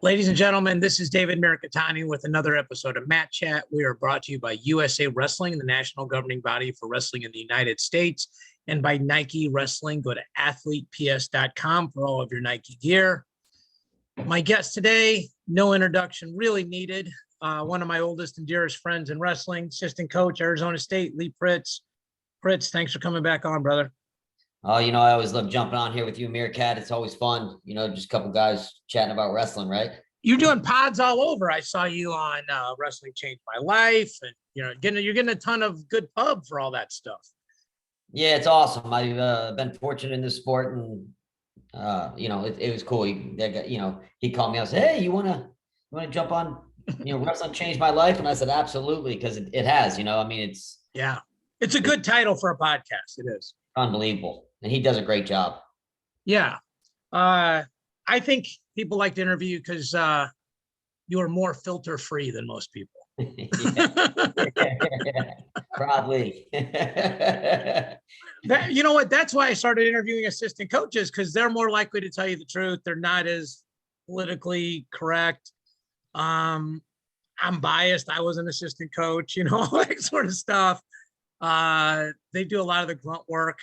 Ladies and gentlemen, this is David Mirikitani with another episode of Mat Chat. We are brought to you by USA Wrestling, the national governing body for wrestling in the United States, and by Nike Wrestling. Go to athleteps.com for all of your Nike gear. My guest today, no introduction really needed. One of my oldest and dearest friends in wrestling, assistant coach, Arizona State, Lee Pritts. Pritts, thanks for coming back on, brother. Oh, I always love jumping on here with you, Meerkat. It's always fun. Just a couple guys chatting about wrestling, right? You're doing pods all over. I saw you on Wrestling Changed My Life, and you're getting a ton of good pub for all that stuff. Yeah, it's awesome. I've been fortunate in this sport, and it was cool. He called me. I said, "Hey, you wanna jump on? Wrestling Changed My Life," and I said, "Absolutely," because it has. It's a good title for a podcast. It is unbelievable. And he does a great job. Yeah. I think people like to interview you because you are more filter free than most people. Probably. You know what? That's why I started interviewing assistant coaches, because they're more likely to tell you the truth. They're not as politically correct. I'm biased. I was an assistant coach, all that sort of stuff. They do a lot of the grunt work.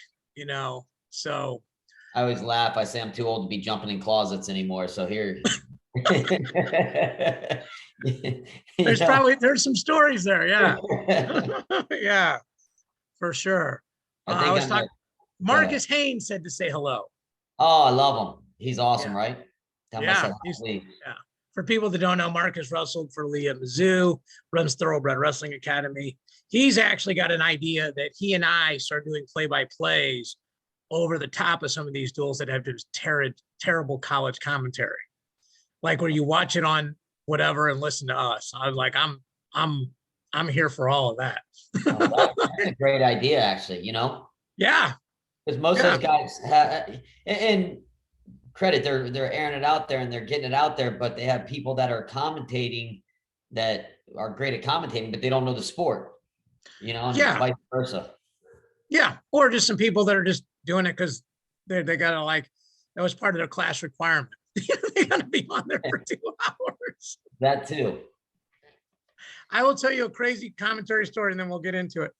So I always laugh. I say I'm too old to be jumping in closets anymore. So here, there's some stories there. Yeah. Yeah, for sure. I was talking. Marcus Haynes said to say hello. Oh, I love him. He's awesome, right? Yeah. For people that don't know, Marcus wrestled for Lee at Mizzou, runs Thoroughbred Wrestling Academy. He's actually got an idea that he and I start doing play-by-plays over the top of some of these duels that have just terrible college commentary, like where you watch it on whatever and listen to us. I was like, I'm here for all of that. That's a great idea, actually. Yeah, because most of those guys have, and credit, they're airing it out there and they're getting it out there, but they have people that are commentating that are great at commentating, but they don't know the sport. And vice versa. Yeah. Or just some people that are just doing it because they got to that was part of their class requirement. They got to be on there for 2 hours. That too. I will tell you a crazy commentary story and then we'll get into it.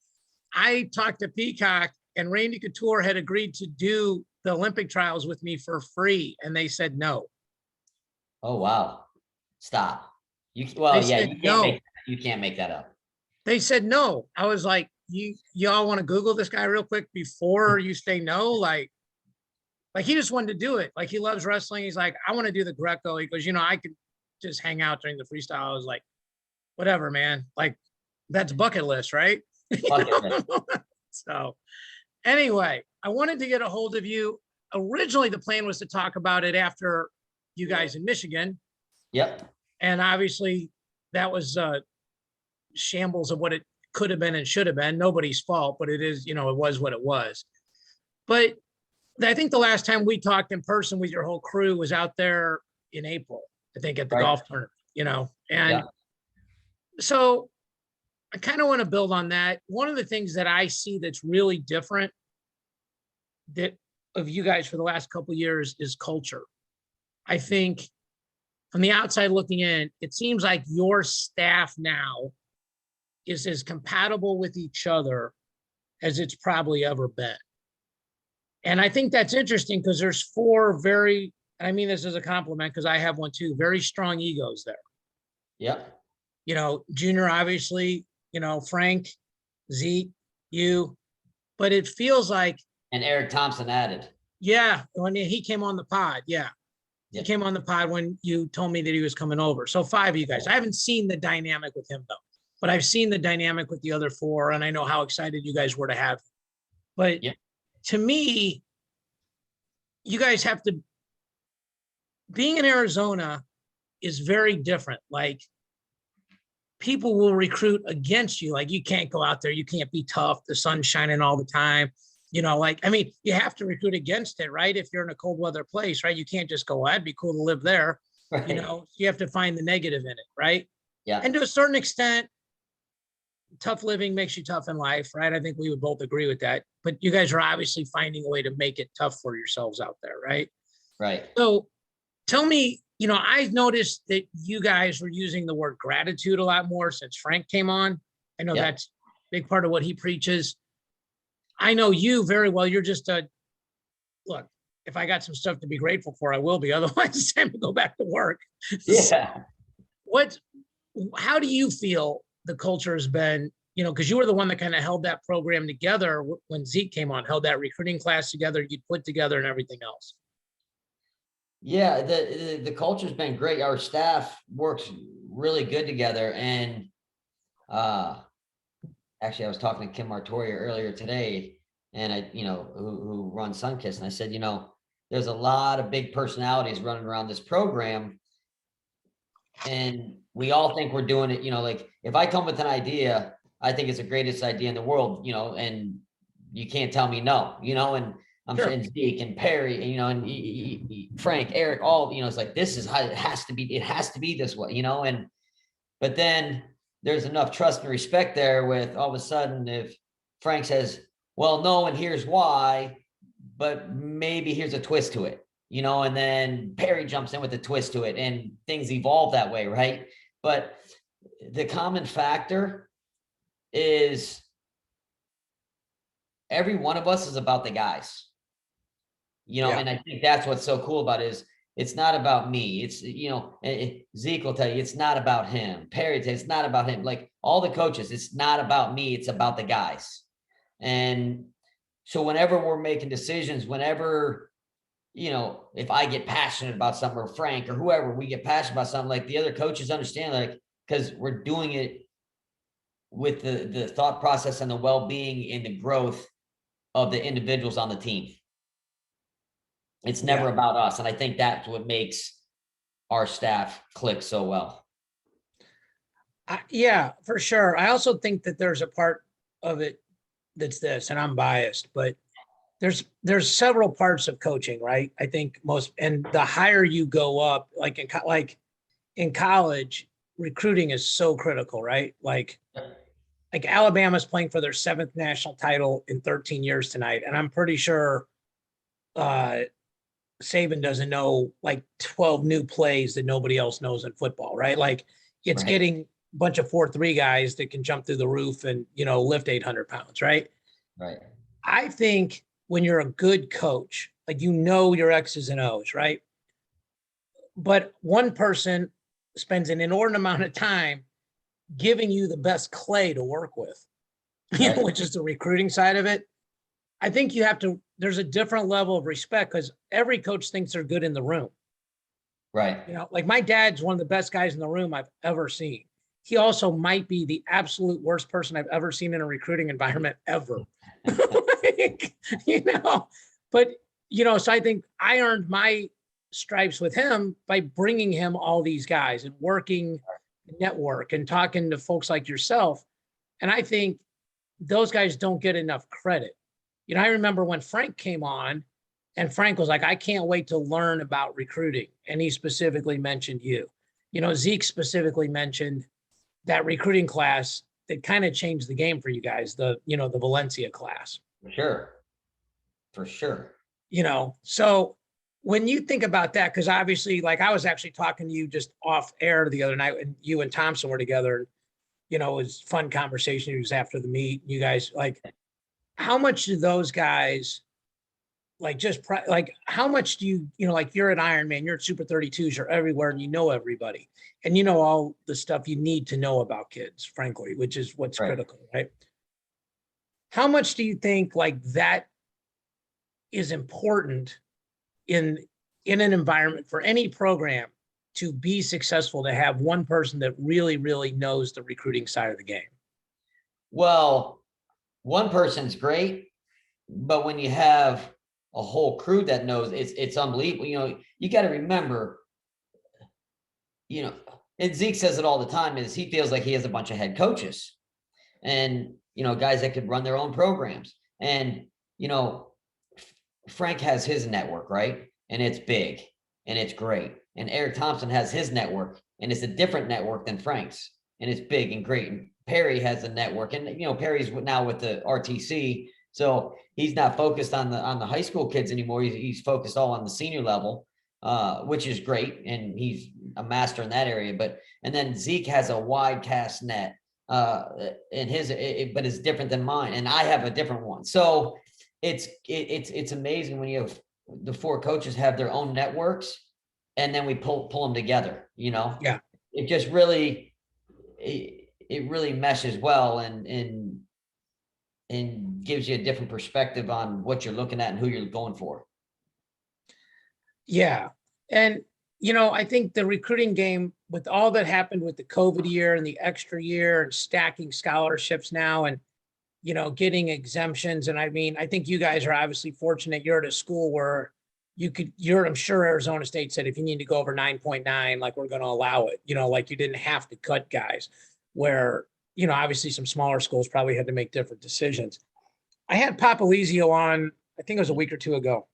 I talked to Peacock and Randy Couture had agreed to do the Olympic trials with me for free. And they said no. Oh, wow. Stop. You can't make that up. They said no. I was like, y'all want to Google this guy real quick before you say no? Like he just wanted to do it. Like, he loves wrestling. He's like, I want to do the Greco. He goes, I could just hang out during the freestyle. I was like, whatever, man. Like, that's bucket list, right? So anyway, I wanted to get a hold of you. Originally, the plan was to talk about it after you guys in Michigan. Yep. And obviously that was shambles of what it could have been and should have been. Nobody's fault, but it is, it was what it was. But I think the last time we talked in person with your whole crew was out there in April, I think, at the golf tournament, and so I kind of want to build on that. One of the things that I see that's really different of you guys for the last couple of years is culture. I think from the outside looking in, it seems like your staff now is as compatible with each other as it's probably ever been. And I think that's interesting because there's 4 very, I mean this as a compliment because I have one too, very strong egos there. Yep. Junior, obviously, Frank, Zeke, you, but it feels like. And Eric Thompson added. Yeah. When he came on the pod. Yeah. He came on the pod when you told me that he was coming over. So 5 of you guys. I haven't seen the dynamic with him though, but I've seen the dynamic with the other 4, and I know how excited you guys were to have him. But to me, you guys have to, being in Arizona is very different. Like, people will recruit against you. Like, you can't go out there. You can't be tough. The sun's shining all the time. You have to recruit against it, right? If you're in a cold weather place, right? You can't just go, that'd be cool to live there. Right. You have to find the negative in it, right? Yeah. And to a certain extent, tough living makes you tough in life, right? I think we would both agree with that. But you guys are obviously finding a way to make it tough for yourselves out there, right? Right. So tell me I've noticed that you guys were using the word gratitude a lot more since Frank came on. I know that's a big part of what he preaches. I know you very well. You're just look, if I got some stuff to be grateful for, I will be. Otherwise, it's time to go back to work. Yeah. How do you feel the culture has been, because you were the one that kind of held that program together when Zeke came on, held that recruiting class together, you'd put together and everything else. Yeah, the culture's been great. Our staff works really good together. And actually, I was talking to Kim Martoria earlier today, and who runs Sunkiss, and I said, there's a lot of big personalities running around this program, and we all think we're doing it. Like if I come with an idea, I think it's the greatest idea in the world, and you can't tell me no, and I'm sure Zeke and Perry, and Frank, Eric, all, it's like, this is how it has to be. It has to be this way, but then there's enough trust and respect there with all of a sudden, if Frank says, well, no, and here's why, but maybe here's a twist to it, and then Perry jumps in with a twist to it and things evolve that way. Right. But the common factor is every one of us is about the guys, and I think that's what's so cool about it is it's not about me. It's, Zeke will tell you, it's not about him. Perry says it's not about him. Like all the coaches, it's not about me. It's about the guys. And so whenever we're making decisions, whenever, if I get passionate about something, or Frank or whoever, we get passionate about something, like the other coaches understand, like, because we're doing it with the thought process and the well-being and the growth of the individuals on the team. It's never about us. And I think that's what makes our staff click so well. Yeah, for sure. I also think that there's a part of it that's this, and I'm biased, but there's several parts of coaching, right? I think and the higher you go up, like in college, recruiting is so critical, right? Like Alabama's playing for their 7th national title in 13 years tonight. And I'm pretty sure Saban doesn't know like 12 new plays that nobody else knows in football, right? Like it's getting a bunch of 4.3 guys that can jump through the roof and, lift 800 pounds, right? Right. I think when you're a good coach, like, your X's and O's, right? But one person spends an inordinate amount of time giving you the best clay to work with, which is the recruiting side of it. I think there's a different level of respect because every coach thinks they're good in the room. Right. Like my dad's one of the best guys in the room I've ever seen. He also might be the absolute worst person I've ever seen in a recruiting environment ever. But, so I think I earned my stripes with him by bringing him all these guys and working network and talking to folks like yourself. And I think those guys don't get enough credit. I remember when Frank came on and Frank was like, I can't wait to learn about recruiting. And he specifically mentioned you. Zeke specifically mentioned that recruiting class that kind of changed the game for you guys, the Valencia class. For sure. So when you think about that, because obviously, like I was actually talking to you just off air the other night and you and Thompson were together, it was fun conversation. It was after the meet. You guys, like, how much do those guys how much do you, like you're at Ironman, you're at Super 32s, you're everywhere and everybody and all the stuff you need to know about kids, frankly, which is what's critical, right? How much do you think like that is important in an environment for any program to be successful, to have one person that really, really knows the recruiting side of the game? Well, one person's great, but when you have a whole crew that knows, it's unbelievable. You got to remember, and Zeke says it all the time, is he feels like he has a bunch of head coaches and, guys that could run their own programs. And, Frank has his network, right? And it's big and it's great. And Eric Thompson has his network and it's a different network than Frank's. And it's big and great. And Perry has a network, and Perry's now with the RTC, so he's not focused on the high school kids anymore. He's focused all on the senior level. which is great. And he's a master in that area, and then Zeke has a wide cast net, and but it's different than mine. And I have a different one. So it's amazing when you have the 4 coaches have their own networks, and then we pull them together, Yeah. It just really, it really meshes well and gives you a different perspective on what you're looking at and who you're going for. Yeah. And, I think the recruiting game, with all that happened with the COVID year and the extra year and stacking scholarships now and, getting exemptions. And I mean, I think you guys are obviously fortunate. You're at a school where I'm sure Arizona State said, if you need to go over 9.9, like, we're going to allow it, like you didn't have to cut guys, where, obviously some smaller schools probably had to make different decisions. I had Papalizio on, I think it was a week or 2 ago.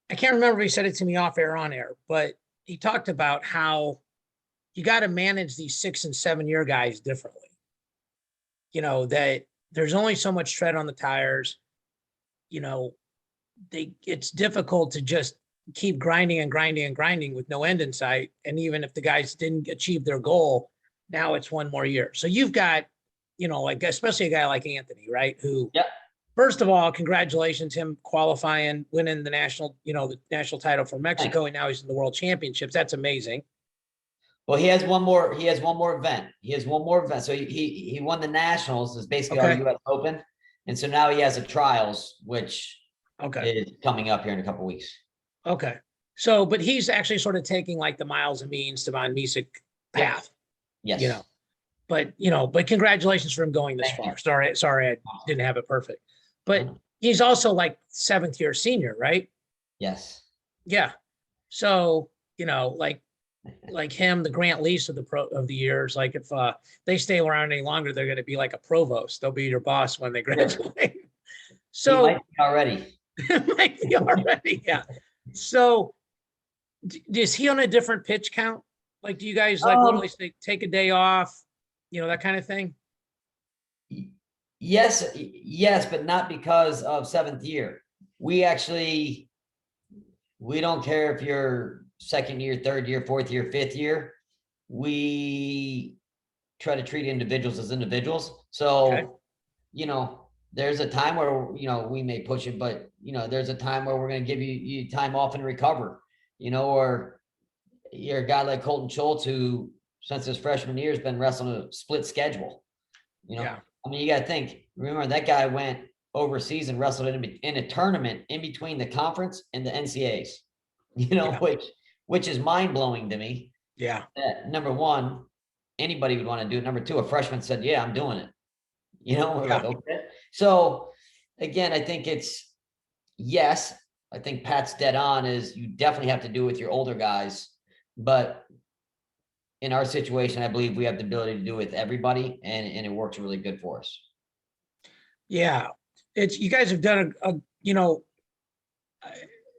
I can't remember if he said it to me off air, on air, but he talked about how you got to manage these 6 and 7 year guys differently. That there's only so much tread on the tires. It's difficult to just keep grinding and grinding and grinding with no end in sight. And even if the guys didn't achieve their goal, now it's 1 more year. So you've got, like, especially a guy like Anthony, right? Who, first of all, congratulations, him qualifying, winning the national title for Mexico. And now he's in the world championships. That's amazing. Well, he has one more event. So he won the nationals, is basically our US Open. And so now he has a trials, which is coming up here in a couple of weeks. Okay. So, but he's actually sort of taking like the Miles Amin, Stevan Misic path. Yes. But congratulations for him going this far. Sorry, I didn't have it perfect. But he's also like 7th year senior, right? Yes. Yeah. So, like him, the Grant Lease of the years, like if they stay around any longer, they're going to be like a provost. They'll be your boss when they graduate. So he might be already. Might be already, yeah. So is he on a different pitch count? Like, do you guys literally take a day off, that kind of thing? Yes, but not because of 7th year. We don't care if you're 2nd year, 3rd year, 4th year, 5th year. We try to treat individuals as individuals. So, there's a time where, we may push it, but, there's a time where we're going to give you time off and recover, or you're a guy like Colton Schultz, who since his freshman year has been wrestling a split schedule. I mean, you got to think, remember that guy went overseas and wrestled in a tournament in between the conference and the NCAAs, which is mind blowing to me. Yeah. Number one, anybody would want to do it. Number two, a freshman said, yeah, I'm doing it. We're like, okay. So again, I think I think Pat's dead on, is you definitely have to do it with your older guys, but in our situation, I believe we have the ability to do it with everybody, and it works really good for us. Yeah. You guys have done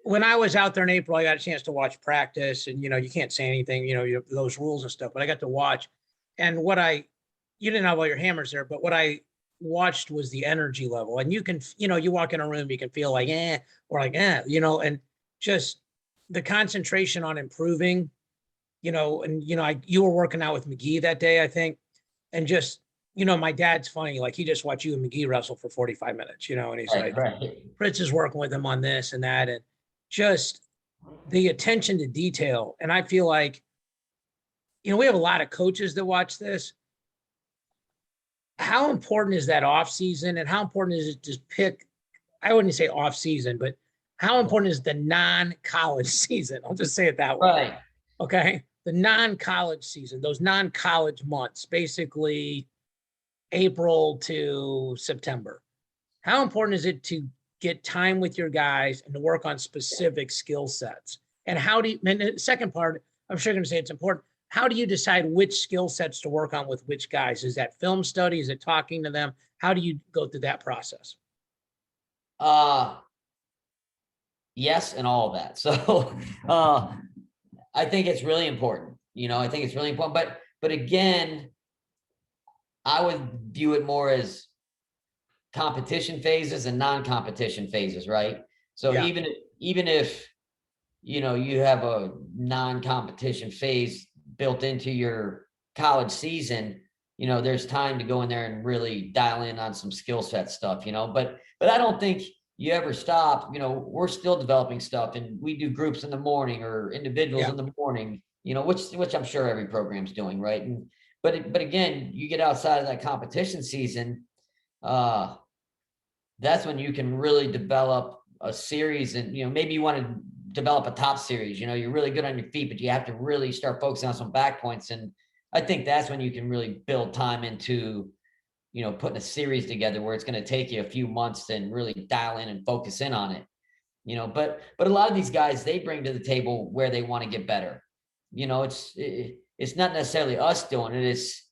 when I was out there in April, I got a chance to watch practice, and, you can't say anything, those rules and stuff, but I got to watch. And you didn't have all your hammers there, but what I watched was the energy level. And you can, you walk in a room, you can feel like, or like, and just the concentration on improving, and, you were working out with McGee that day, I think. And just, my dad's funny, like he just watched you and McGee wrestle for 45 minutes, and he's like, Pritts is working with him on this and that. And just the attention to detail. And I feel like, we have a lot of coaches that watch this. How important is that off season, and how important is it to pick, I wouldn't say off season, but how important is the non-college season? I'll just say it that way. Right. Okay. The non-college season, those non-college months, basically April to September. How important is it to get time with your guys and to work on specific skill sets? And and the second part, I'm sure you're going to say it's important. How do you decide which skill sets to work on with which guys? Is that film study? Is it talking to them? How do you go through that process? Yes, and all of that. So I think it's really important. But again, I would view it more as competition phases and non-competition phases, right? So even if you have a non-competition phase built into your college season, there's time to go in there and really dial in on some skill set stuff, but I don't think you ever stop. We're still developing stuff, and we do groups in the morning or individuals in the morning, which I'm sure every program's doing, right? But again, you get outside of that competition season, that's when you can really develop a series, and maybe you want to develop a top series. You're really good on your feet, but you have to really start focusing on some back points, and I think that's when you can really build time into putting a series together where it's going to take you a few months and really dial in and focus in on it. But a lot of these guys, they bring to the table where they want to get better. It's not necessarily us doing it. It's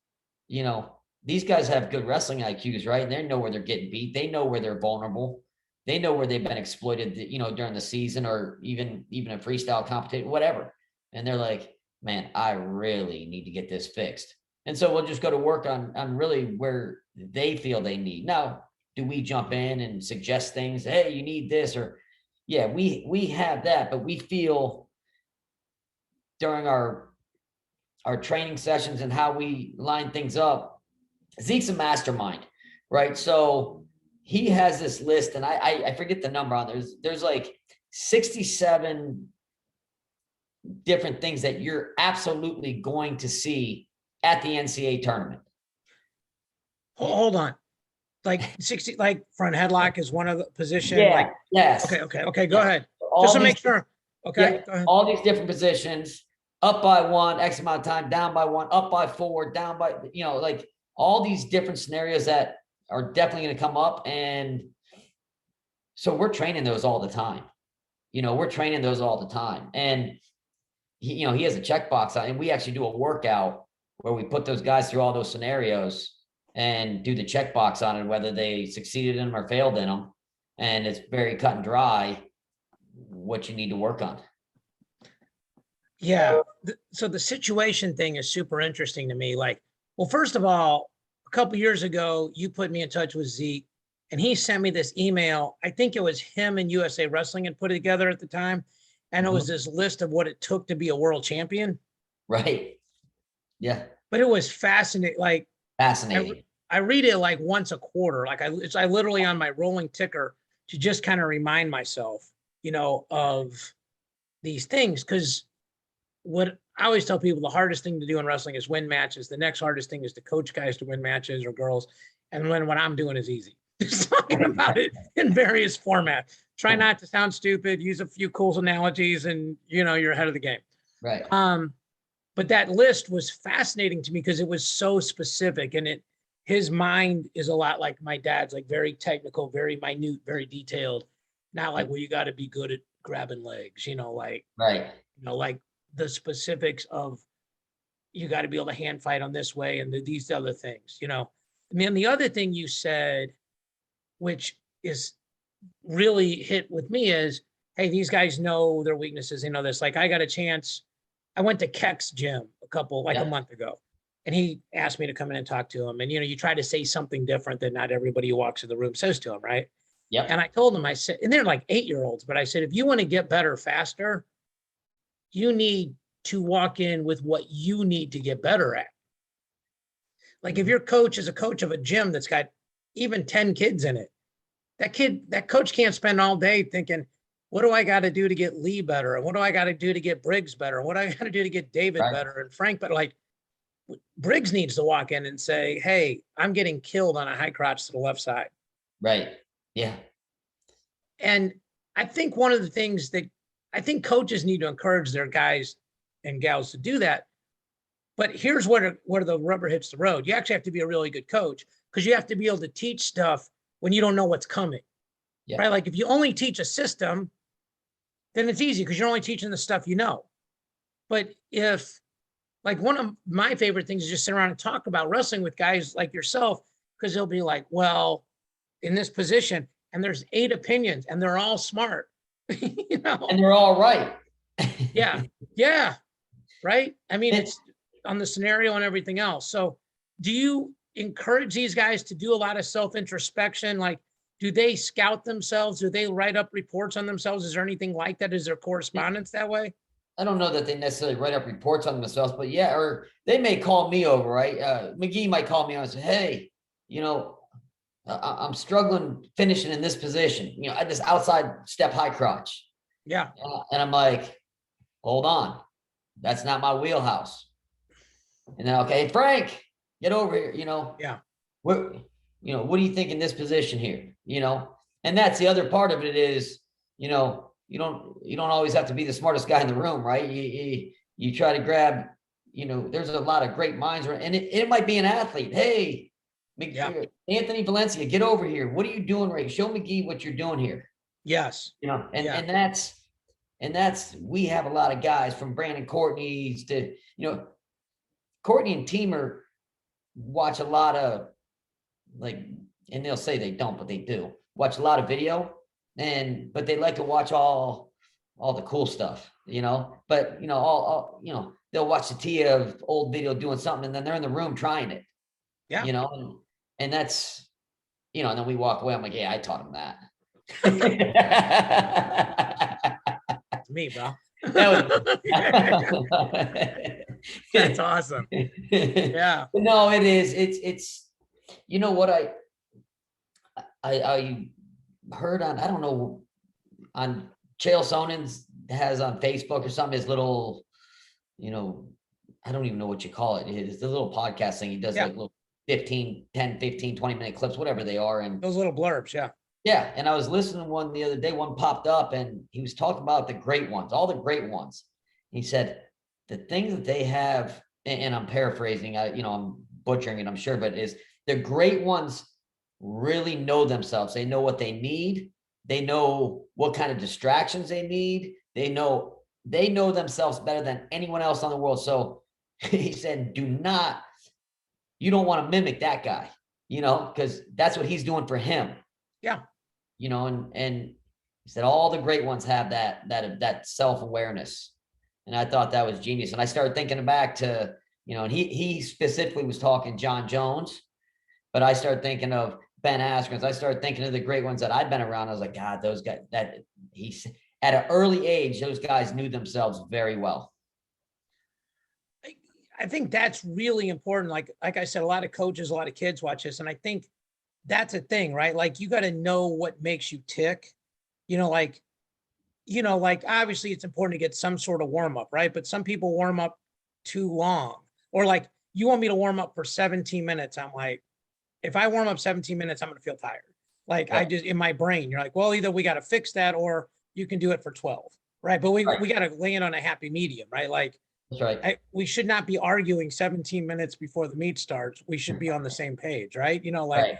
these guys have good wrestling IQs, right? And they know where they're getting beat. They know where they're vulnerable. They know where they've been exploited, during the season, or even a freestyle competition, whatever. And they're like, man, I really need to get this fixed. And so we'll just go to work on really where they feel they need. Now, do we jump in and suggest things? Hey, you need this, or yeah, we have that, but we feel during our training sessions and how we line things up, Zeke's a mastermind, right? So he has this list, and I forget the number on there's like 67 different things that you're absolutely going to see at the NCAA tournament. Hold on. Like 60, like front headlock is one of the position. Yeah. Like, yes. Okay. Go ahead. All Just to these, make sure. Okay. Yeah, all these different positions, up by 1, X amount of time, down by 1, up by 4, down by, like all these different scenarios that are definitely going to come up. And so we're training those all the time. And he has a checkbox on, and we actually do a workout where we put those guys through all those scenarios and do the checkbox on it, whether they succeeded in them or failed in them. And it's very cut and dry what you need to work on. Yeah. So the situation thing is super interesting to me. Like, well, first of all, a couple years ago, you put me in touch with Zeke, and he sent me this email. I think it was him and USA Wrestling had put it together at the time. And it was this list of what it took to be a world champion. Right. Yeah. But it was fascinating. Like, fascinating. I read it like once a quarter. Like I literally on my rolling ticker to just kind of remind myself, of these things. Cause what I always tell people, the hardest thing to do in wrestling is win matches. The next hardest thing is to coach guys to win matches or girls. And then what I'm doing is easy. Just talking about it in various formats. Try not to sound stupid, use a few cool analogies, and you're ahead of the game. Right. But that list was fascinating to me because it was so specific, and his mind is a lot like my dad's, like very technical, very minute, very detailed. Not like, well, you got to be good at grabbing legs, like right. Like the specifics of you got to be able to hand fight on this way and these other things, And then the other thing you said, which is really hit with me, is, hey, these guys know their weaknesses. They know this. Like, I got a chance. I went to Keck's gym a month ago, and he asked me to come in and talk to him. And, you try to say something different than not everybody who walks in the room says to him, right? Yeah. And I told him, I said, and they're like 8-year-olds, but I said, if you want to get better faster, you need to walk in with what you need to get better at. Like, if your coach is a coach of a gym that's got even 10 kids in it, that coach can't spend all day thinking, what do I got to do to get Lee better? And what do I got to do to get Briggs better? What do I got to do to get David better and Frank better? Like, Briggs needs to walk in and say, hey, I'm getting killed on a high crotch to the left side. Right. Yeah. And I think one of the things that I think coaches need to encourage their guys and gals to do that. But here's where the rubber hits the road. You actually have to be a really good coach, because you have to be able to teach stuff when you don't know what's coming. Yeah. Right? Like, if you only teach a system, then it's easy because you're only teaching the stuff you know. But if, like, one of my favorite things is just sit around and talk about wrestling with guys like yourself, because they'll be like, well, in this position, and there's 8 opinions, and they're all smart, and they're all right. Yeah. Yeah. Right. I mean, it's on the scenario and everything else. So do you encourage these guys to do a lot of self-introspection? Like, do they scout themselves? Do they write up reports on themselves? Is there anything like that? Is there correspondence that way? I don't know that they necessarily write up reports on themselves, but yeah, or they may call me over, right? McGee might call me and say, hey, I'm struggling finishing in this position, at this outside step high crotch. Yeah. And I'm like, hold on, that's not my wheelhouse. And then, okay, Frank, get over here, Yeah. what do you think in this position here? And that's the other part of it is, you don't always have to be the smartest guy in the room, right? You try to grab, there's a lot of great minds, and it might be an athlete. Hey, Anthony Valencia, get over here. What are you doing, Ray? Show McGee what you're doing here. Yes. And that's we have a lot of guys from Brandon Courtney's to, Courtney and Teamer watch a lot of and they'll say they don't, but they do watch a lot of video, but they like to watch all the cool stuff, but they'll watch the Tia of old video doing something, and then they're in the room trying it. Yeah. And that's, and then we walk away. I'm like, yeah, I taught him that. It's me, bro. That's awesome. Yeah. No, it is. It's what I heard on, I don't know, on Chael Sonen's has on Facebook or something, his little, I don't even know what you call it. It's the little podcast thing. He does like little 10, 15, 20-minute clips, whatever they are. And those little blurbs. Yeah. Yeah. And I was listening to one the other day, one popped up, and he was talking about the great ones, all the great ones. He said, the things that they have, and I'm paraphrasing, I'm butchering it, I'm sure, but is the great ones really know themselves. They know what they need. They know what kind of distractions they need. They know themselves better than anyone else on the world. So he said, you don't want to mimic that guy, because that's what he's doing for him. Yeah. And he said, all the great ones have that self-awareness. And I thought that was genius. And I started thinking back to, and he specifically was talking John Jones, but I started thinking of Ben Askren. I started thinking of the great ones that I'd been around. I was like, God, those guys, at an early age, those guys knew themselves very well. I think that's really important. Like I said, a lot of coaches, a lot of kids watch this, and I think that's a thing, right? Like you got to know what makes you tick, obviously it's important to get some sort of warm up, right? But some people warm up too long, or like, you want me to warm up for 17 minutes. I'm like, if I warm up 17 minutes, I'm going to feel tired. Like I just, in my brain, you're like, well, either we got to fix that or you can do it for 12. Right. But we got to land on a happy medium, right? Like, that's right. We should not be arguing 17 minutes before the meet starts. We should be on the same page, right? Right.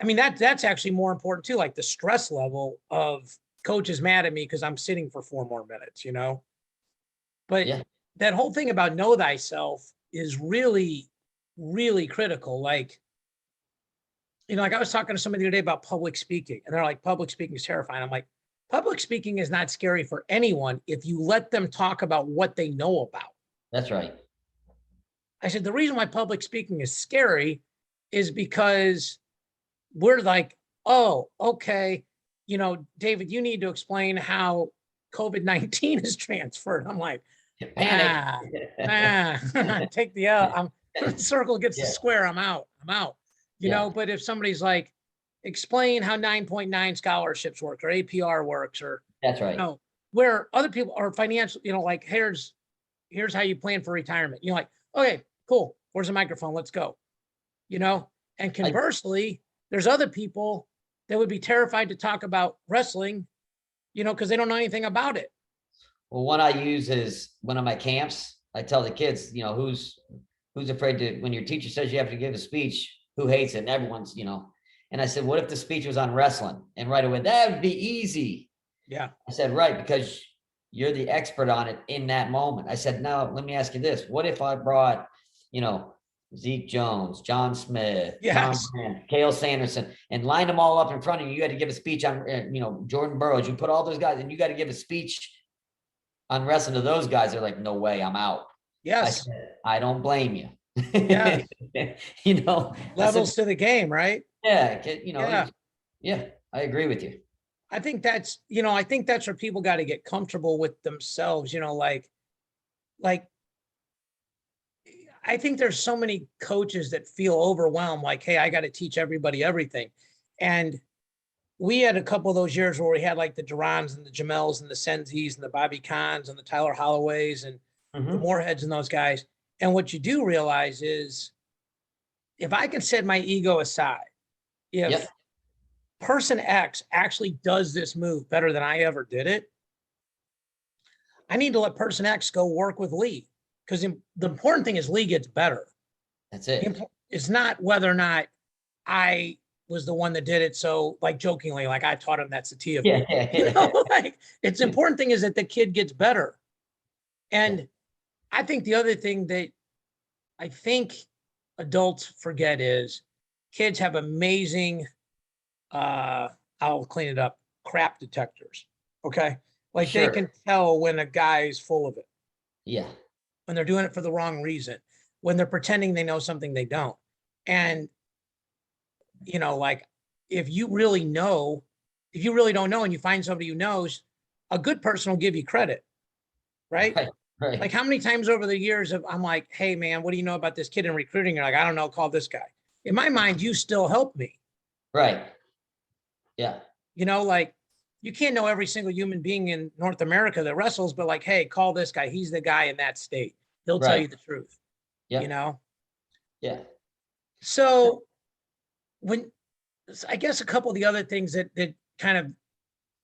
I mean, that's actually more important too. Like the stress level of coach is mad at me because I'm sitting for 4 more minutes, But that whole thing about know thyself is really, really critical. Like, like I was talking to somebody the other day about public speaking, and they're like, public speaking is terrifying. I'm like, public speaking is not scary for anyone if you let them talk about what they know about. That's right. I said, the reason why public speaking is scary is because we're like, oh, okay, David, you need to explain how COVID-19 is transferred. I'm like, take the L. Circle gets the square. I'm out. But if somebody's like, explain how 9.9 scholarships work or APR works, or that's right. Where other people are financial, like here's how you plan for retirement. You're like, okay, cool. Where's the microphone? Let's go. And conversely, there's other people that would be terrified to talk about wrestling, because they don't know anything about it. Well, one I use is one of my camps. I tell the kids, who's afraid to, when your teacher says you have to give a speech, who hates it? And everyone's, And I said, what if the speech was on wrestling? And right away, that would be easy. Yeah. I said, right, because you're the expert on it in that moment. I said, now, let me ask you this. What if I brought, Zeke Jones, John Smith, Tom Brand, Cale Sanderson, and lined them all up in front of you? You had to give a speech on, Jordan Burroughs. You put all those guys, and you got to give a speech on wrestling to those guys. They're like, no way, I'm out. Yes. I said, I don't blame you. Yeah. Levels to the game, right? Yeah. I agree with you. I think that's, I think that's where people got to get comfortable with themselves, like I think there's so many coaches that feel overwhelmed, like, hey, I got to teach everybody everything. And we had a couple of those years where we had like the Durans and the Jamels and the Senzis and the Bobby Kahns and the Tyler Holloways and the Moorheads and those guys. And what you do realize is if I can set my ego aside, if person X actually does this move better than I ever did it, I need to let person X go work with Lee, because the important thing is Lee gets better. That's it. It's not whether or not I was the one that did it. So like jokingly, like I taught him that sativa. Like it's important thing is that the kid gets better. And I think the other thing that I think adults forget is kids have amazing, I'll clean it up, crap detectors. Okay. Like they can tell when a guy is full of it. Yeah. When they're doing it for the wrong reason, when they're pretending they know something they don't. And, like if you really don't know and you find somebody who knows, a good person will give you credit. Right. Right. Like how many times over the years I'm like, hey man, what do you know about this kid in recruiting? You're like, I don't know, call this guy. In my mind, you still help me. Right. Yeah. Like you can't know every single human being in North America that wrestles, but like, hey, call this guy. He's the guy in that state. He'll tell you the truth. Yeah. Yeah. So I guess a couple of the other things that kind of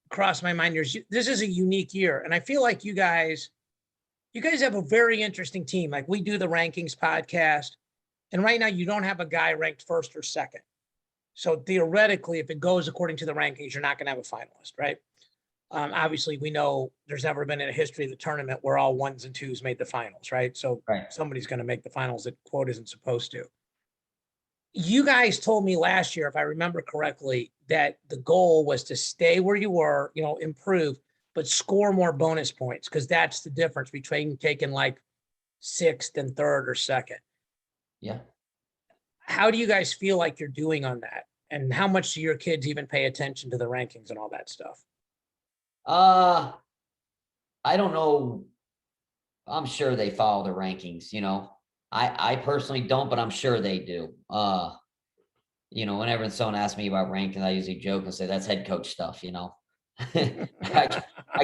crossed my mind is this is a unique year. And I feel like you guys have a very interesting team. Like we do the rankings podcast, and right now you don't have a guy ranked first or second. So theoretically, if it goes according to the rankings, you're not going to have a finalist, right? Obviously, we know there's never been in a history of the tournament where all ones and twos made the finals, right? So somebody's going to make the finals that quote isn't supposed to. You guys told me last year, if I remember correctly, that the goal was to stay where you were, improve, but score more bonus points, because that's the difference between taking like sixth and third or second. Yeah. How do you guys feel like you're doing on that? And how much do your kids even pay attention to the rankings and all that stuff? I don't know. I'm sure they follow the rankings, I personally don't, but I'm sure they do. Whenever someone asks me about rankings, I usually joke and say that's head coach stuff, I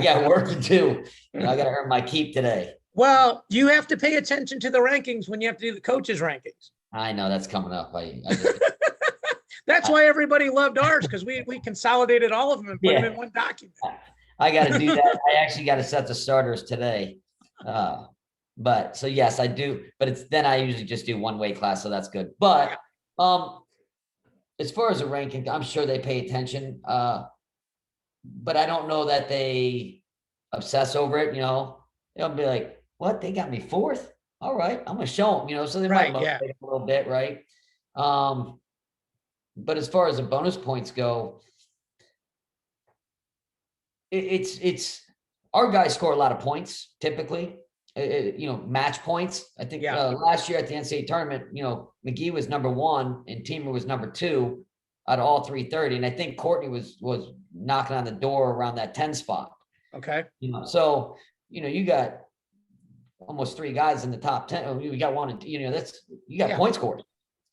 got work to do. I got to earn my keep today. Well, you have to pay attention to the rankings when you have to do the coaches' rankings. I know that's coming up. That's why everybody loved ours, because we consolidated all of them and put them in one document. I got to do that. I actually got to set the starters today. But so yes, I do. But then I usually just do one weight class, so that's good. But as far as the ranking, I'm sure they pay attention. But I don't know that they obsess over it. They'll be like, "What? They got me fourth? All right, I'm gonna show them." So they might motivate a little bit, right? But as far as the bonus points go, it's our guys score a lot of points typically. Match points. I think last year at the NCAA tournament, McGee was number 1 and Teamer was number 2 out of all 330. And I think Courtney was knocking on the door around that 10 spot. Okay. So, you got almost 3 guys in the top 10. You got 1 and 2, you got point scores.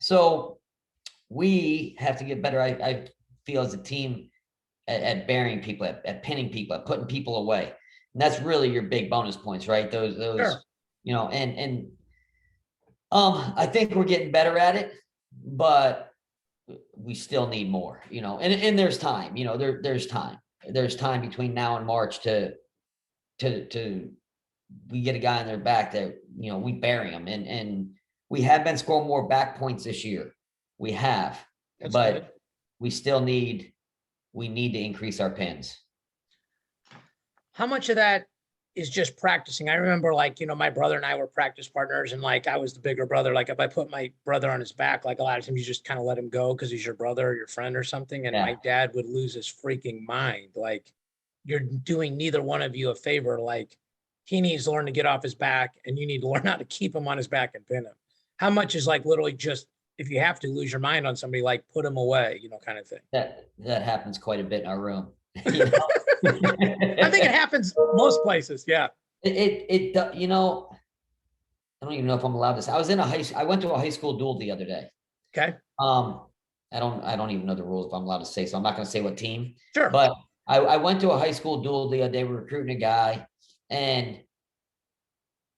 So we have to get better. I feel as a team at burying people, at pinning people, at putting people away. And that's really your big bonus points, right? Those, and I think we're getting better at it, but we still need more, and there's time, there's time between now and March to we get a guy on their back that, we bury them, and we have been scoring more back points this year. We have, but good. We still need to increase our pins. How much of that is just practicing? I remember my brother and I were practice partners, and I was the bigger brother. Like if I put my brother on his back, like a lot of times you just kind of let him go because he's your brother or your friend or something. And my dad would lose his freaking mind. Like you're doing neither one of you a favor. Like he needs to learn to get off his back and you need to learn how to keep him on his back and pin him. How much is literally just if you have to lose your mind on somebody, like put them away, kind of thing. That happens quite a bit in our room. You know? I think it happens most places. Yeah. You know, I don't even know if I'm allowed to say. I went to a high school duel the other day. Okay. I don't even know the rules if I'm allowed to say, so I'm not going to say what team. Sure. But I went to a high school duel the other day. We're recruiting a guy, and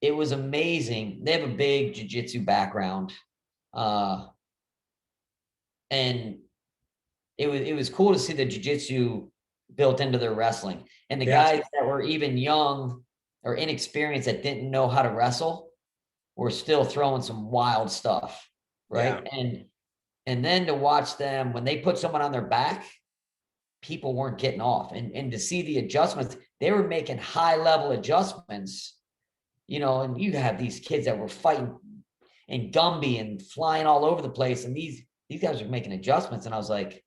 it was amazing. They have a big jiu-jitsu background. And it was cool to see the jiu-jitsu built into their wrestling. And the guys that were even young or inexperienced that didn't know how to wrestle were still throwing some wild stuff. Right. Yeah. And then to watch them when they put someone on their back, people weren't getting off. And to see the adjustments, they were making high level adjustments, and you have these kids that were fighting and Gumby and flying all over the place. And these guys are making adjustments. And I was like,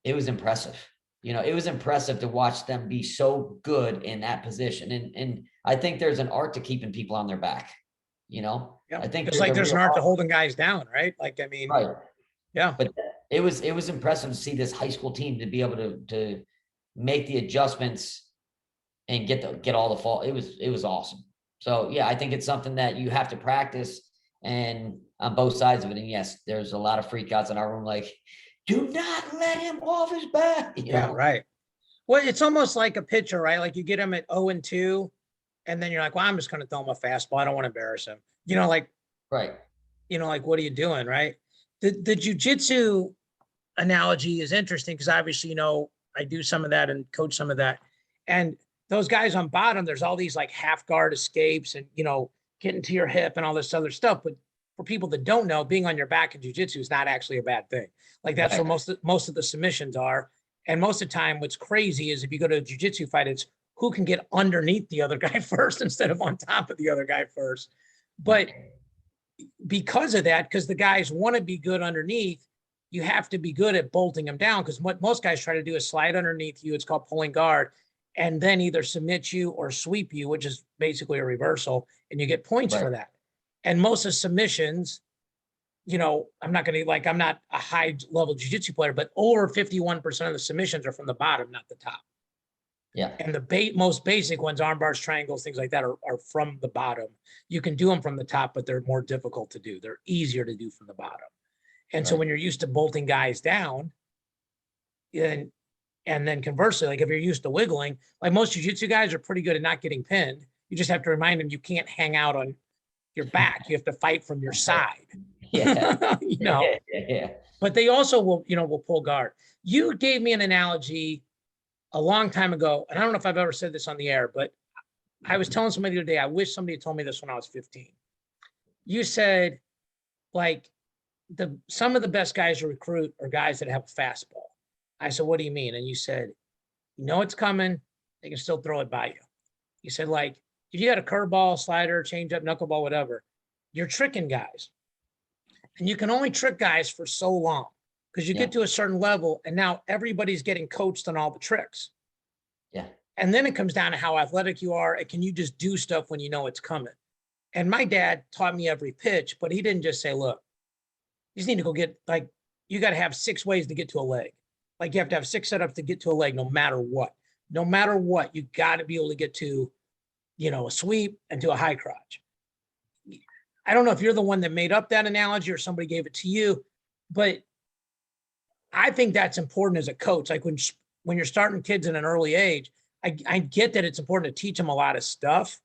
it was impressive. It was impressive to watch them be so good in that position. And I think there's an art to keeping people on their back, Yeah. I think it's like there's an art to holding guys down, right? Like, I mean, right. Yeah. But it was impressive to see this high school team to be able to make the adjustments and get all the fall. It was awesome. So yeah, I think it's something that you have to practice and on both sides of it. And yes, there's a lot of freakouts in our room, like, do not let him off his back. Yeah, right. Well, it's almost like a pitcher, right? Like you get him at 0-2, and then you're like, well, I'm just going to throw him a fastball. I don't want to embarrass him. Like, right. Like, what are you doing, right? The jiu-jitsu analogy is interesting because obviously, I do some of that and coach some of that. And those guys on bottom, there's all these like half guard escapes and, getting to your hip and all this other stuff. But for people that don't know, being on your back in jiu-jitsu is not actually a bad thing. Like that's where most of the submissions are. And most of the time, what's crazy is if you go to a jiu-jitsu fight, it's who can get underneath the other guy first instead of on top of the other guy first. But because of that, because the guys want to be good underneath, you have to be good at bolting them down. Because what most guys try to do is slide underneath you. It's called pulling guard, and then either submit you or sweep you, which is basically a reversal, and you get points for that. And most of submissions, I'm not a high level jiu-jitsu player, but over 51% of the submissions are from the bottom, not the top. Yeah. And the most basic ones, arm bars, triangles, things like that are from the bottom. You can do them from the top, but they're more difficult to do. They're easier to do from the bottom. And so when you're used to bolting guys down, and then conversely, like if you're used to wiggling, like most jiu-jitsu guys are pretty good at not getting pinned. You just have to remind them you can't hang out on your back. You have to fight from your side. Yeah. Yeah. But they also will pull guard. You gave me an analogy a long time ago, and I don't know if I've ever said this on the air, but I was telling somebody the other day, I wish somebody had told me this when I was 15. You said, like, some of the best guys to recruit are guys that have a fastball. I said, what do you mean? And you said, it's coming. They can still throw it by you. You said, like, if you got a curveball, slider, changeup, knuckleball, whatever, you're tricking guys. And you can only trick guys for so long because you get to a certain level and now everybody's getting coached on all the tricks. Yeah. And then it comes down to how athletic you are. And can you just do stuff when you know it's coming? And my dad taught me every pitch, but he didn't just say, look, you just need to go get, like, you got to have 6 ways to get to a leg. Like you have to have 6 setups to get to a leg, no matter what. No matter what, you got to be able to get to, a sweep and to a high crotch. I don't know if you're the one that made up that analogy or somebody gave it to you, but I think that's important as a coach. Like when you're starting kids in an early age, I get that it's important to teach them a lot of stuff,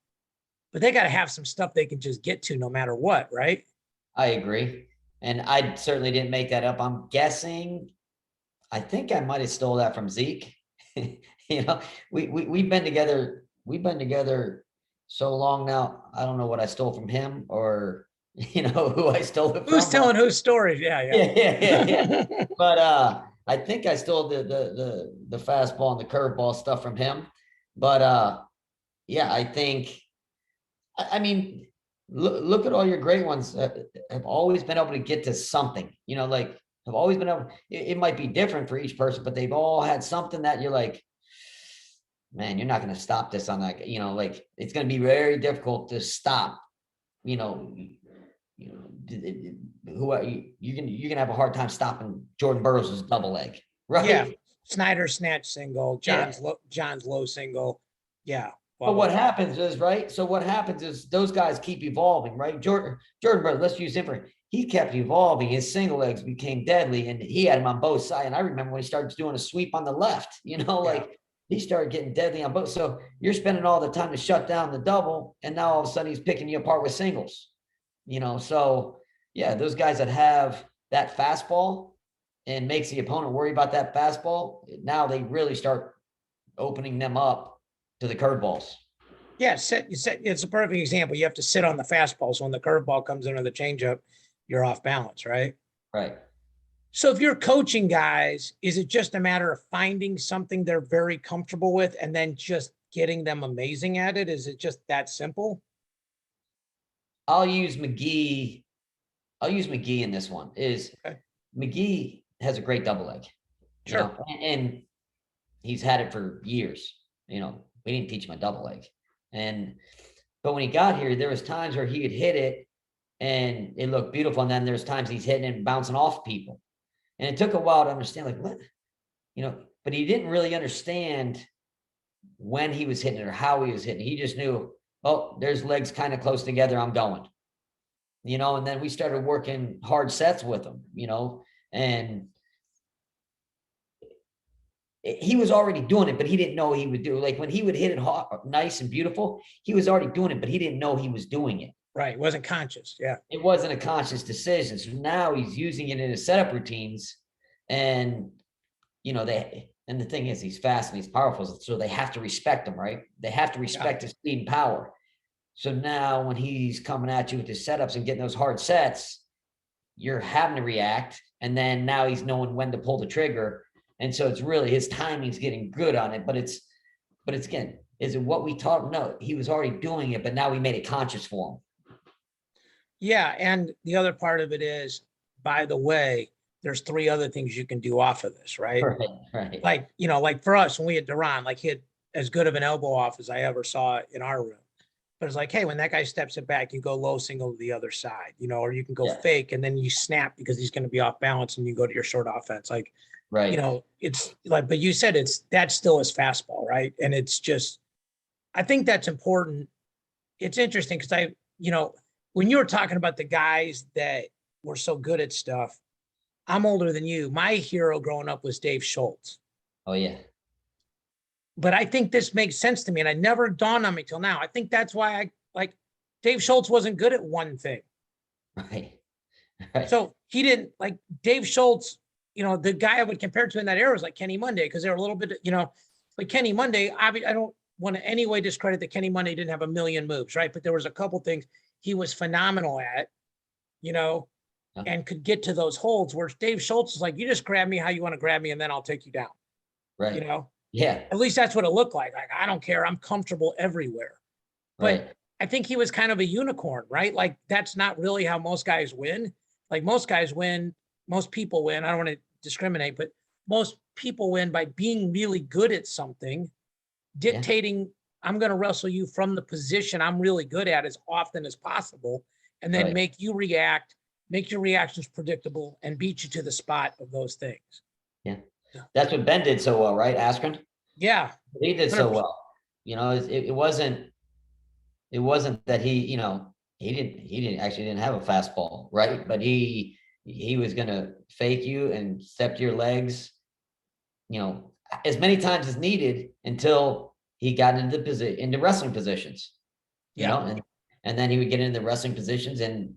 but they got to have some stuff they can just get to no matter what, right? I agree. And I certainly didn't make that up. I'm guessing, I think I might have stole that from Zeke. We've been together so long now. I don't know what I stole from him or, who I stole it from. Who's telling whose stories? Yeah. But I think I stole the fastball and the curveball stuff from him. But I think, I mean, look at all your great ones that have always been able to get to something, have always been able, it might be different for each person, but they've all had something that you're like, man, you're not going to stop this on like, like it's going to be very difficult to stop, you know, who are you? You're gonna have a hard time stopping Jordan Burroughs' double leg, right? Yeah. Snyder snatch single, Yeah. John's low single. Yeah. But what happens is, right? So what happens is those guys keep evolving, right? Jordan Burroughs, let's use him for, he kept evolving. His single legs became deadly, and he had him on both sides. And I remember when he started doing a sweep on the left, you know, like he started getting deadly on both. So you're spending all the time to shut down the double, and now all of a sudden he's picking you apart with singles, you know? So yeah, those guys that have that fastball and makes the opponent worry about that fastball, now they really start opening them up to the curveballs. Yeah, it's a perfect example. You have to sit on the fastball. So when the curveball comes in or the changeup, you're off balance, right? Right. So if you're coaching guys, is it just a matter of finding something they're very comfortable with and then just getting them amazing at it? Is it just that simple? I'll use McGee in this one. Okay. McGee has a great double leg, you know, and he's had it for years. You know, we didn't teach him a double leg. But when he got here, there was times where he would hit it and it looked beautiful. And then there's times he's hitting it and bouncing off people. And it took a while to understand, like, what, you know, but he didn't really understand when he was hitting it or how he was hitting it. He just knew, oh, there's legs kind of close together, I'm going, you know. And then we started working hard sets with him, you know, and he was already doing it, but he didn't know he would do it. Like when he would hit it hard, nice and beautiful, he was already doing it, but he didn't know he was doing it. Right. It wasn't conscious. Yeah. It wasn't a conscious decision. So now he's using it in his setup routines. And, you know, and the thing is, he's fast and he's powerful. So they have to respect him, right? They have to respect his speed and power. So now when he's coming at you with his setups and getting those hard sets, you're having to react. And then now he's knowing when to pull the trigger. And so it's really, his timing's getting good on it, but it's again, is it what we taught him? No, he was already doing it, but now we made it conscious for him. Yeah. And the other part of it is, by the way, there's 3 other things you can do off of this, right? Right. Like, you know, like for us, when we had Duran, like he had as good of an elbow off as I ever saw in our room. But it's like, hey, when that guy steps it back, you go low single to the other side, you know, or you can go fake and then you snap because he's going to be off balance and you go to your short offense. Like, right. You know, it's like, but you said that's still his fastball, right? And it's just, I think that's important. It's interesting because you know, when you were talking about the guys that were so good at stuff, I'm older than you. My hero growing up was Dave Schultz. Oh, yeah. But I think this makes sense to me. And it never dawned on me till now. I think that's why I like Dave Schultz wasn't good at one thing. Right. So he didn't like Dave Schultz. You know, the guy I would compare to in that era was like Kenny Monday, because they're a little bit, you know, like Kenny Monday. I don't want to any way discredit that Kenny Monday didn't have a million moves, right? But there was a couple things he was phenomenal at, you know, and could get to those holds, where Dave Schultz is like, you just grab me how you want to grab me and then I'll take you down. Right. You know? Yeah. At least that's what it looked like. Like, I don't care. I'm comfortable everywhere. But I think he was kind of a unicorn, right? Like that's not really how most guys win. Like most guys win. Most people win. I don't want to discriminate, but most people win by being really good at something, dictating, I'm going to wrestle you from the position I'm really good at as often as possible, and then make you react, make your reactions predictable, and beat you to the spot of those things. Yeah. That's what Ben did so well, right? Askren? Yeah. He did 100%. So well. You know, it wasn't that he, you know, he didn't have a fastball, right? But he was going to fake you and step to your legs, you know, as many times as needed until he got into wrestling positions, you know, and then he would get into the wrestling positions, and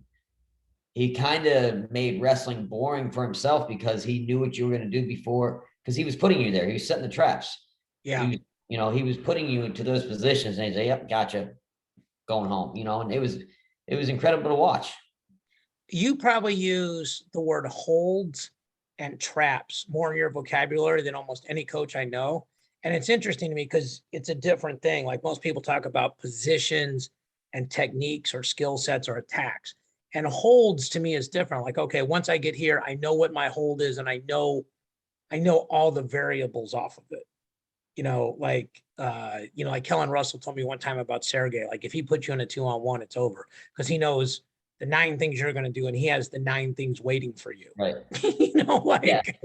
he kind of made wrestling boring for himself because he knew what you were going to do before, because he was putting you there. He was setting the traps. Yeah. He was putting you into those positions, and he'd say, yep, gotcha, going home, you know, and it was incredible to watch. You probably use the word holds and traps more in your vocabulary than almost any coach I know. And it's interesting to me because it's a different thing. Like most people talk about positions and techniques or skill sets or attacks. And holds to me is different. Like, okay, once I get here, I know what my hold is, and I know all the variables off of it. You know, like Kellen Russell told me one time about Sergey, like if he puts you in a 2-on-1, it's over, because he knows the 9 things you're going to do, and he has the 9 things waiting for you. Right. Like,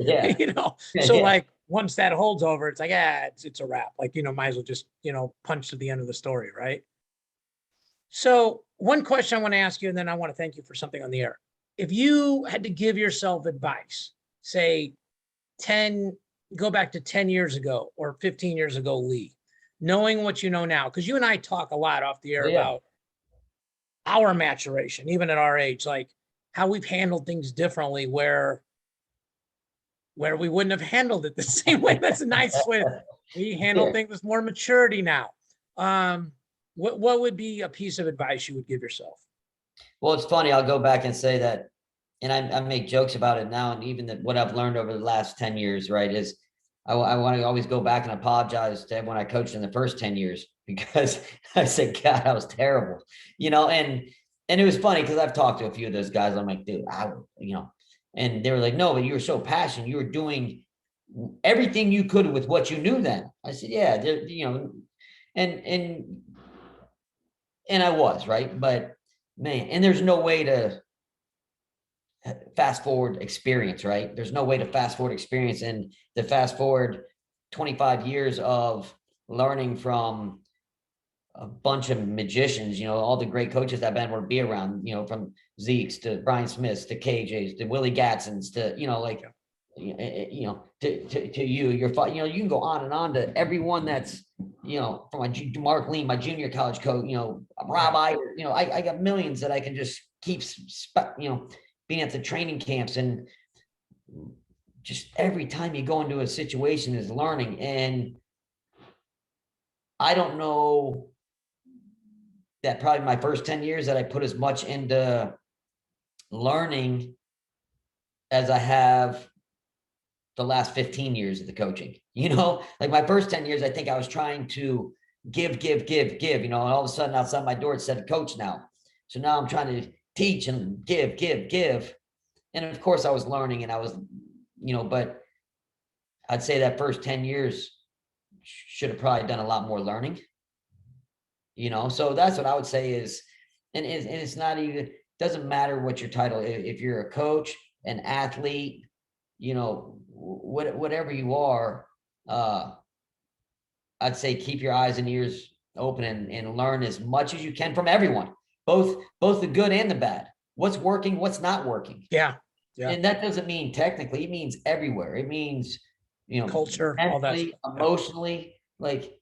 so Yeah. like once that holds over, it's like, it's a wrap. Like, might as well just, punch to the end of the story. Right. So one question I want to ask you, and then I want to thank you for something on the air. If you had to give yourself advice, say go back to 10 years ago or 15 years ago, Lee, knowing what you know now, because you and I talk a lot off the air about our maturation, even at our age, like how we've handled things differently where we wouldn't have handled it the same way. That's a nice way. We handle things with more maturity now. What would be a piece of advice you would give yourself? Well, it's funny. I'll go back and say that, and I make jokes about it now. And even what I've learned over the last 10 years, right, is I want to always go back and apologize to everyone I coached in the first 10 years, because I said, God, I was terrible, and it was funny because I've talked to a few of those guys. I'm like, dude, and they were like, no, but you were so passionate. You were doing everything you could with what you knew then. I said, yeah, and I was, right. But man, and there's no way to fast forward experience, right? There's no way to fast forward experience, and to fast forward 25 years of learning from a bunch of magicians, all the great coaches that I've been able to be around, from Zeke's to Brian Smith's to KJ's to Willie Gadsden's to, to you, you can go on and on to everyone that's, from Mark Lee, my junior college coach, Rob Iyer, I got millions that I can just keep, being at the training camps, and just every time you go into a situation is learning. And I don't know that probably my first 10 years that I put as much into learning as I have the last 15 years of the coaching, like my first 10 years, I think I was trying to give, and all of a sudden outside my door, it said coach now. So now I'm trying to teach and give. And of course I was learning, and I was, but I'd say that first 10 years should have probably done a lot more learning, so that's what I would say is, and it's not even, doesn't matter what your title, if you're a coach, an athlete, whatever you are, I'd say keep your eyes and ears open, and learn as much as you can from everyone, both the good and the bad, what's working, what's not working. Yeah. And that doesn't mean technically, it means everywhere. It means, culture, all that stuff. Emotionally, like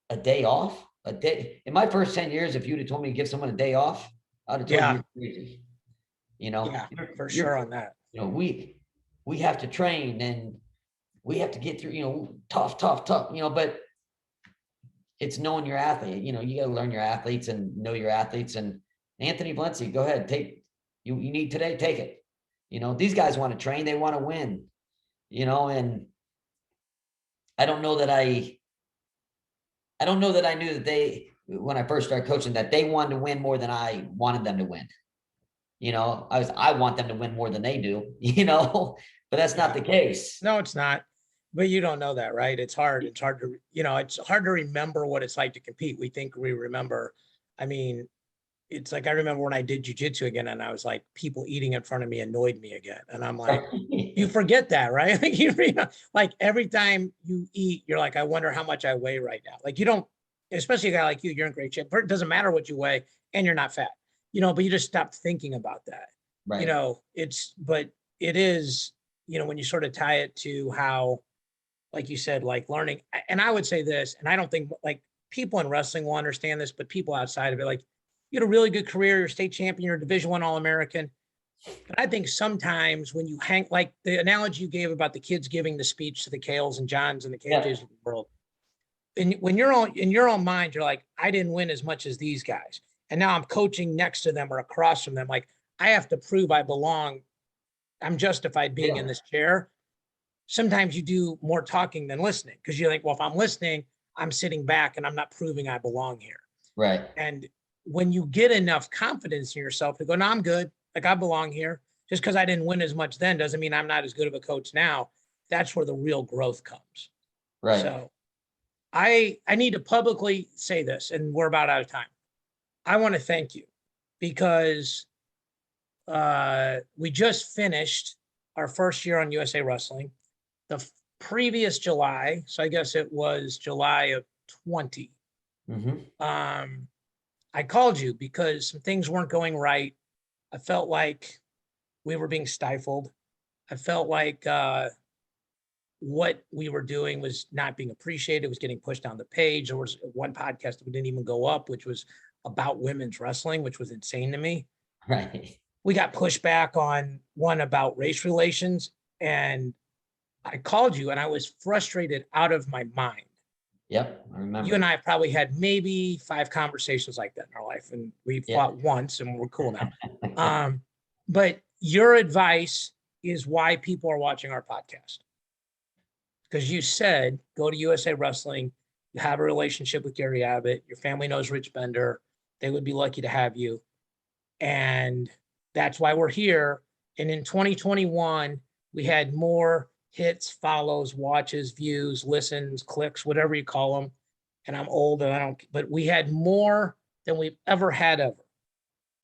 a day off, in my first 10 years, if you'd have told me to give someone a day off, I'd have told you you're crazy. Yeah, for sure on that. We have to train, and we have to get through, tough, but it's knowing your athlete. You got to learn your athletes and know your athletes. And Anthony Valencia, go ahead, take you need today, take it. These guys want to train, they want to win, and I don't know that I knew that when I first started coaching, that they wanted to win more than I wanted them to win. I want them to win more than they do, but that's not the case. No, it's not. But you don't know that, right? It's hard. It's hard to, it's hard to remember what it's like to compete. We think we remember. I mean, it's like, I remember when I did jiu-jitsu again, and I was like, people eating in front of me annoyed me again. And I'm like, you forget that, right? Like, like every time you eat, you're like, I wonder how much I weigh right now. Like, you don't, especially a guy like you're in great shape. It doesn't matter what you weigh, and you're not fat, but you just stop thinking about that. Right. But it is, when you sort of tie it to how, like you said, like learning. And I would say this, and I don't think like people in wrestling will understand this, but people outside of it, like, you had a really good career, you're state champion, you're a Division I All-American. But I think sometimes when you hang, like the analogy you gave about the kids giving the speech to the Kales and Johns and the KJs of the world, and when you're in your own mind, you're like, I didn't win as much as these guys. And now I'm coaching next to them or across from them. Like, I have to prove I belong. I'm justified being in this chair. Sometimes you do more talking than listening, because you're like, well, if I'm listening, I'm sitting back and I'm not proving I belong here. Right. And when you get enough confidence in yourself to go, no, I'm good. Like, I belong here. Just because I didn't win as much then doesn't mean I'm not as good of a coach now. That's where the real growth comes. Right. So I need to publicly say this, and we're about out of time. I want to thank you, because we just finished our first year on USA Wrestling. The previous July, so I guess it was July of 20. I called you because some things weren't going right. I felt like we were being stifled. I felt like what we were doing was not being appreciated. It was getting pushed down the page. There was one podcast that didn't even go up, which was about women's wrestling, which was insane to me. Right. We got pushback on one about race relations, and I called you and I was frustrated out of my mind. Yep, I remember. You and I have probably had maybe 5 conversations like that in our life, and we fought once and we're cool now. But your advice is why people are watching our podcast. Because you said, go to USA Wrestling, you have a relationship with Gary Abbott, your family knows Rich Bender, they would be lucky to have you. And that's why we're here. And in 2021, we had more hits, follows, watches, views, listens, clicks, whatever you call them. And I'm old and but we had more than we've ever had ever.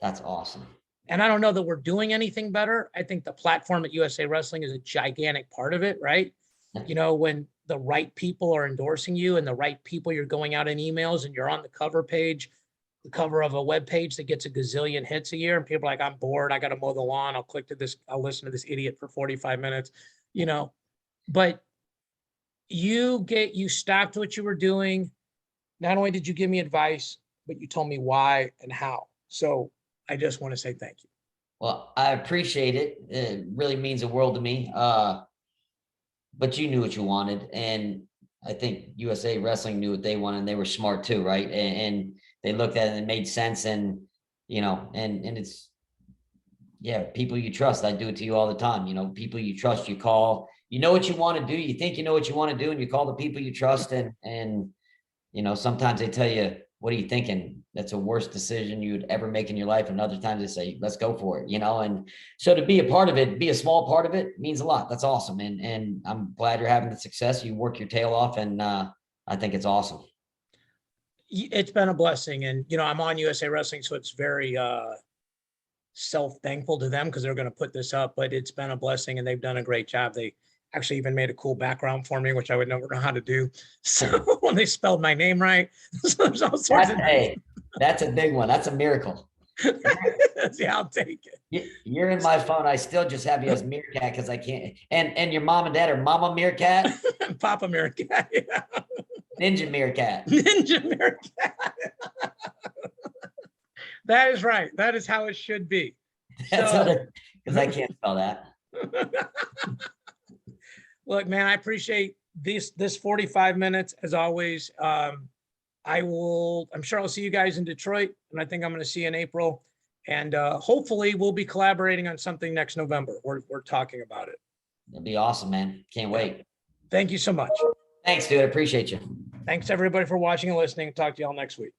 That's awesome. And I don't know that we're doing anything better. I think the platform at USA Wrestling is a gigantic part of it, right? You know, when the right people are endorsing you and the right people, you're going out in emails and you're on the cover page, the cover of a web page that gets a gazillion hits a year, and people are like, I'm bored, I got to mow the lawn, I'll click to this, I'll listen to this idiot for 45 minutes, you know. But you stopped what you were doing. Not only did you give me advice, but you told me why and how. So I just want to say thank you. Well, I appreciate it. It really means the world to me. But you knew what you wanted, and I think USA Wrestling knew what they wanted, and they were smart too, right? And they looked at it and it made sense, and you know, and it's, yeah, people you trust. I do it to you all the time. You know, people you trust, you call. You know what you want to do. You think you know what you want to do, and you call the people you trust, and you know, sometimes they tell you, what are you thinking? That's a worse decision you'd ever make in your life. And other times they say, let's go for it, you know? And so to be a part of it, be a small part of it means a lot. That's awesome. And I'm glad you're having the success. You work your tail off, and I think it's awesome. It's been a blessing. And, you know, I'm on USA Wrestling, so it's very self-thankful to them because they're going to put this up, but it's been a blessing and they've done a great job. They actually even made a cool background for me, which I would never know how to do. So when they spelled my name right, so there's all sorts of that's a big one. That's a miracle. Yeah, I'll take it. You're in my phone. I still just have you as Meerkat because I can't. And your mom and dad are Mama Meerkat, Papa Meerkat, yeah. Ninja Meerkat, Ninja Meerkat. That is right. That is how it should be. Because I can't spell that. Look, man, I appreciate this 45 minutes as always. I'm sure I'll see you guys in Detroit, and I think I'm going to see you in April. And hopefully we'll be collaborating on something next November. We're talking about it. It'll be awesome, man. Can't wait. Thank you so much. Thanks, dude. I appreciate you. Thanks everybody for watching and listening. Talk to y'all next week.